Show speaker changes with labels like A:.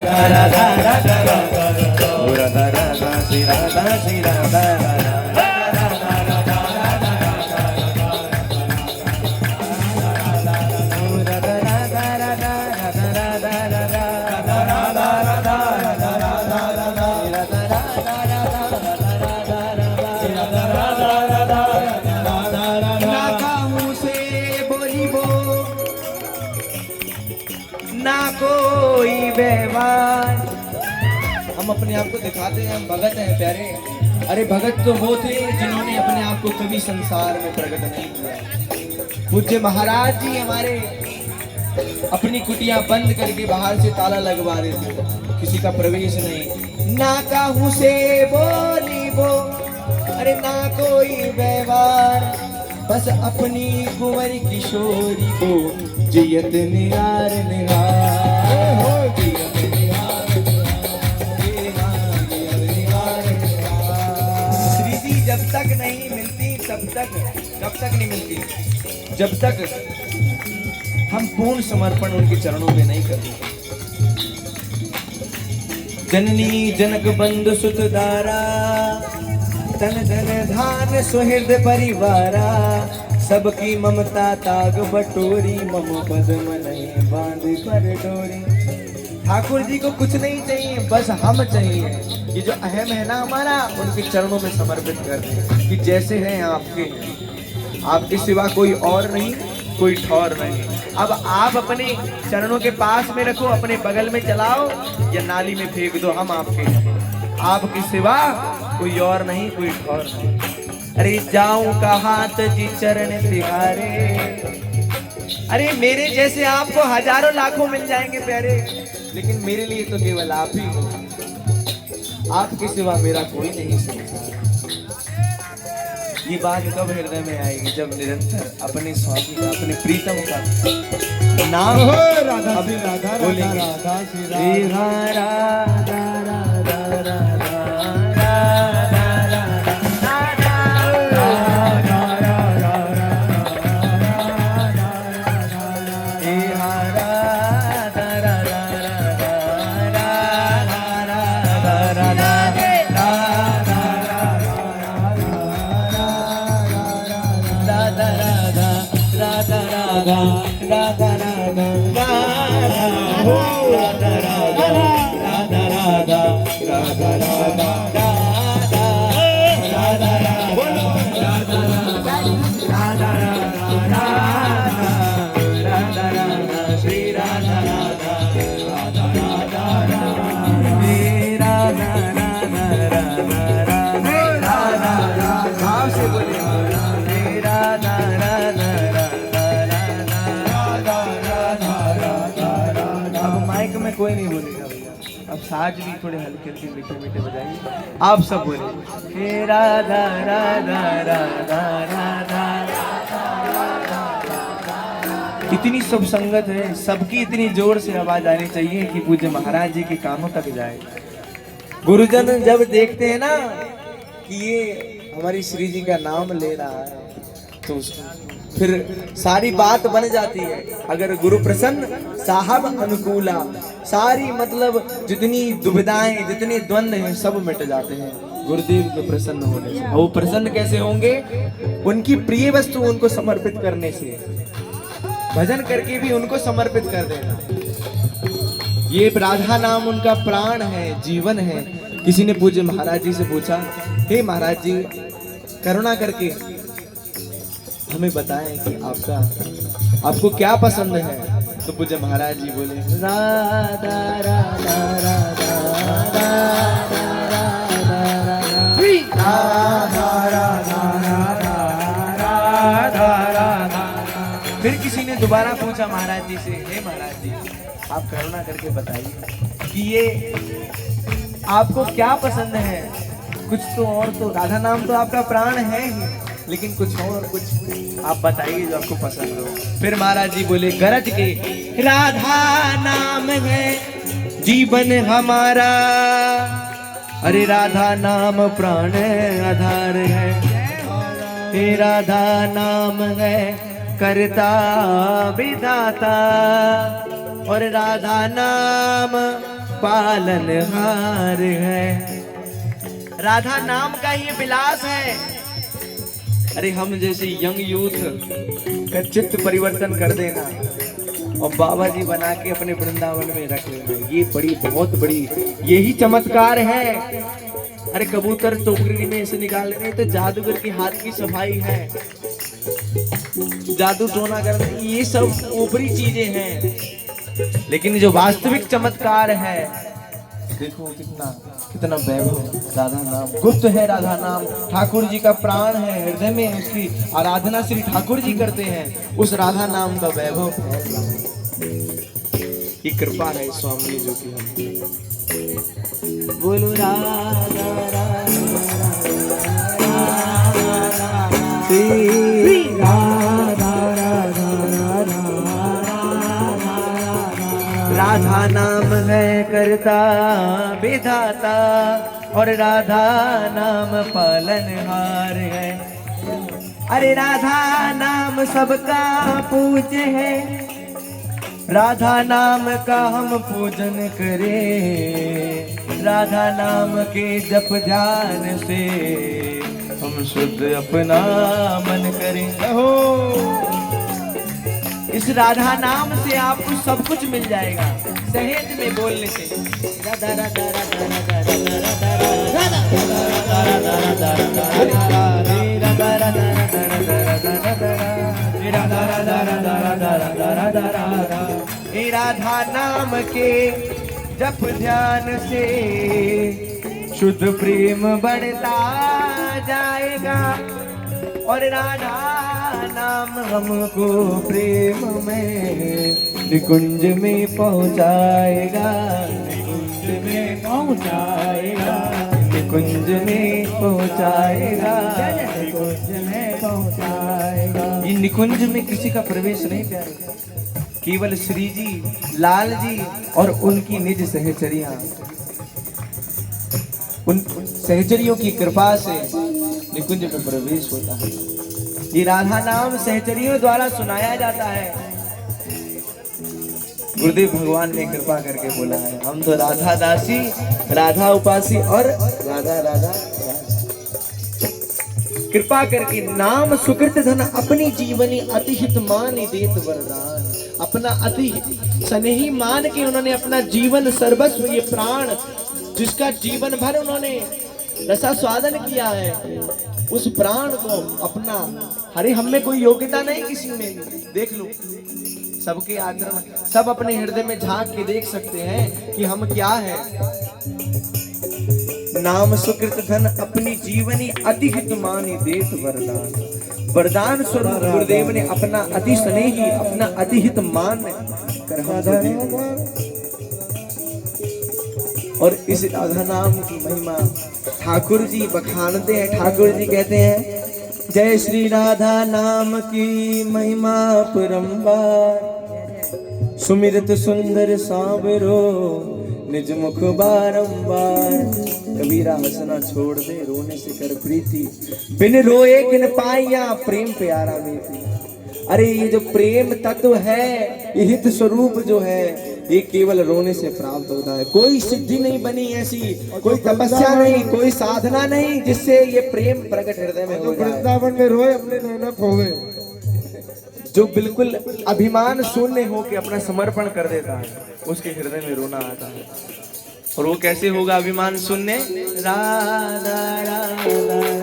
A: राधा राधा राधा राधा श्री राधा श्री राधा ना कोई व्यवहार।
B: हम अपने आप को दिखाते हैं हम भगत हैं प्यारे। अरे भगत तो वो थे जिन्होंने अपने आप को कभी संसार में प्रकट नहीं किया। पूज्य महाराज जी हमारे अपनी कुटिया बंद करके बाहर से ताला लगवा रहे थे, किसी का प्रवेश नहीं। ना काहू से बोली वो, अरे ना कोई व्यवहार, बस अपनी कुंवर किशोरी को जियत निहार निहार हो, जियत निहार निहार। श्री जी जब तक नहीं मिलती तब तक, कब तक नहीं मिलती? जब तक हम पूर्ण समर्पण उनके चरणों में नहीं करते। जननी जनक बंधु सुत दारा, तन धन धान सुहृद परिवारा, सबकी ममता ताग बटोरी, मम पद्म नहीं बांध कर डोरी। ठाकुर जी को कुछ नहीं चाहिए, बस हम चाहिए। ये जो अहम है ना हमारा, उनके चरणों में समर्पित कर दें कि जैसे हैं आपके सिवा कोई और नहीं, कोई ठौर नहीं। अब आप अपने चरणों के पास में रखो, अपने बगल में चलाओ या नाली में फेंक दो, हम आपके सिवा कोई और नहीं, कोई ठौर नहीं। अरे जाऊं कहाँ जी चरण तिहारे, अरे मेरे जैसे आपको हजारों लाखों मिल जाएंगे प्यारे, लेकिन मेरे लिए तो केवल आप ही हो। आपके सिवा मेरा कोई नहीं संसार। ये बात कब हृदय में आएगी? जब निरंतर अपने स्वामी का, अपने प्रीतम का नाम राधा श्री राधा राधा श्री राधा राधा कोई नहीं बोलेगा भैया, अब साज भी थोड़े हल्के हल्के मीठे मीठे बजाइए। आप सब बोले हे राधा राधा राधा राधा। इतनी सब संगत है, सबकी इतनी जोर से आवाज आनी चाहिए कि पूज्य महाराज जी के कानों तक जाए। गुरुजन जब देखते हैं ना कि ये हमारी श्री जी का नाम ले रहा है, तो फिर सारी बात बन जाती है। अगर गुरु प्रसन्न साहब अनुकूला, सारी मतलब जितनी दुविधाएं, जितने द्वंद्व हैं, सब मिट जाते हैं गुरुदेव के प्रसन्न होने से। वो प्रसन्न कैसे होंगे? उनकी प्रिय वस्तु उनको समर्पित करने से, भजन करके भी उनको समर्पित कर देना। ये राधा नाम उनका प्राण है, जीवन है। किसी ने पूज्य महाराज जी से पूछा, हे महाराज जी करुणा करके हमें बताएं कि आपको क्या पसंद है? तो पूज्य महाराज जी बोले राधा राधा राधा राधा राधा। फिर किसी ने दोबारा पूछा महाराज जी से, हे महाराज जी आप करुणा करके बताइए कि ये आपको क्या पसंद है? कुछ तो और, तो राधा नाम तो आपका प्राण है ही, लेकिन कुछ और, कुछ आप बताइए जो आपको पसंद हो। फिर महाराज जी बोले गरज के, राधा नाम है जीवन हमारा, अरे राधा नाम प्राण आधार है, हे राधा नाम है करता विधाता, और राधा नाम पालनहार है। राधा नाम का ये विलास है। अरे हम जैसे यंग यूथ का चित्त परिवर्तन कर देना और बाबा जी बना के अपने वृंदावन में रख लेना, ये बड़ी बहुत बड़ी यही चमत्कार है। अरे कबूतर टोकरी में से निकाल रहे तो जादूगर के हाथ की सफाई है, जादू टोना करना, ये सब ऊपरी चीजें हैं। लेकिन जो वास्तविक चमत्कार है, देखो कितना कितना वैभव राधा नाम, गुप्त है राधा नाम, ठाकुर जी का प्राण है, हृदय में उसकी आराधना श्री ठाकुर जी करते हैं, उस राधा नाम का वैभव है। ये कृपा है स्वामी जो कि हम बोलो राधा राधा नाम है करता विधाता और राधा नाम पालनहार है। अरे राधा नाम सबका पूज्य है, राधा नाम का हम पूजन करें। राधा नाम के जप ध्यान से हम शुद्ध अपना मन करें। हो इस राधा नाम से आपको सब कुछ मिल जाएगा, सहज में बोलने से। राधा राधा राधा राधा राधा नाम के जप ध्यान से शुद्ध प्रेम बढ़ता जाएगा और राधा नाम हमको प्रेम में निकुंज में पहुंचाएगा, निकुंज में पहुंचाएगा, निकुंज में पहुंचाएगा, निकुंज में पहुंचाएगा। ये निकुंज में किसी का प्रवेश नहीं प्यारे, केवल श्री जी, लाल जी और उनकी निज सहचरियां, उन सहचरियों की कृपा से निकुंज में प्रवेश होता है। ये राधा नाम सहचरियों द्वारा सुनाया जाता है। गुरुदेव भगवान ने कृपा करके बोला है, हम तो राधा दासी, राधा उपासी और राधा राधा। कृपा करके नाम सुकृत धन अपनी जीवनी अतिहित मान देत वरदान। अपना अति स्नेही मान के उन्होंने अपना जीवन सर्वस्व, ये प्राण जिसका जीवन भर उन्होंने रसा स्वादन किया है, उस प्राण को अपना। अरे हम में कोई योग्यता नहीं किसी में भी, देख लो सबके आचरण, सब अपने हृदय में झांक के देख सकते हैं कि हम क्या है। नाम सुकृत धन अपनी जीवनी अतिहित मानी देत वरदान। वरदान स्वरूप गुरुदेव ने अपना अति स्नेही, अपना अतिहित मान कर हमको दिया। और इस राधा नाम की महिमा ठाकुर जी बखानते हैं। ठाकुर जी कहते हैं, जय श्री राधा नाम की महिमा परम्बार, सुमिरत सुंदर सांवरो निज मुख बारंबार। कबीरा हंसना छोड़ दे, रोने से कर प्रीति, बिन रोए किन पाइया प्रेम प्यारा मीति। अरे ये जो प्रेम तत्व है, ये हित स्वरूप जो है, ये केवल रोने से प्राप्त होता है। कोई सिद्धि नहीं बनी ऐसी, कोई तपस्या नहीं, कोई साधना नहीं जिससे ये प्रेम प्रकट हृदय में हो जाए।
A: वृंदावन में रोए अपने नैना खोवे,
B: जो बिल्कुल अभिमान शून्य हो के अपना समर्पण कर देता है, उसके हृदय में रोना आता है। और वो कैसे होगा अभिमान शून्य? राधा राधा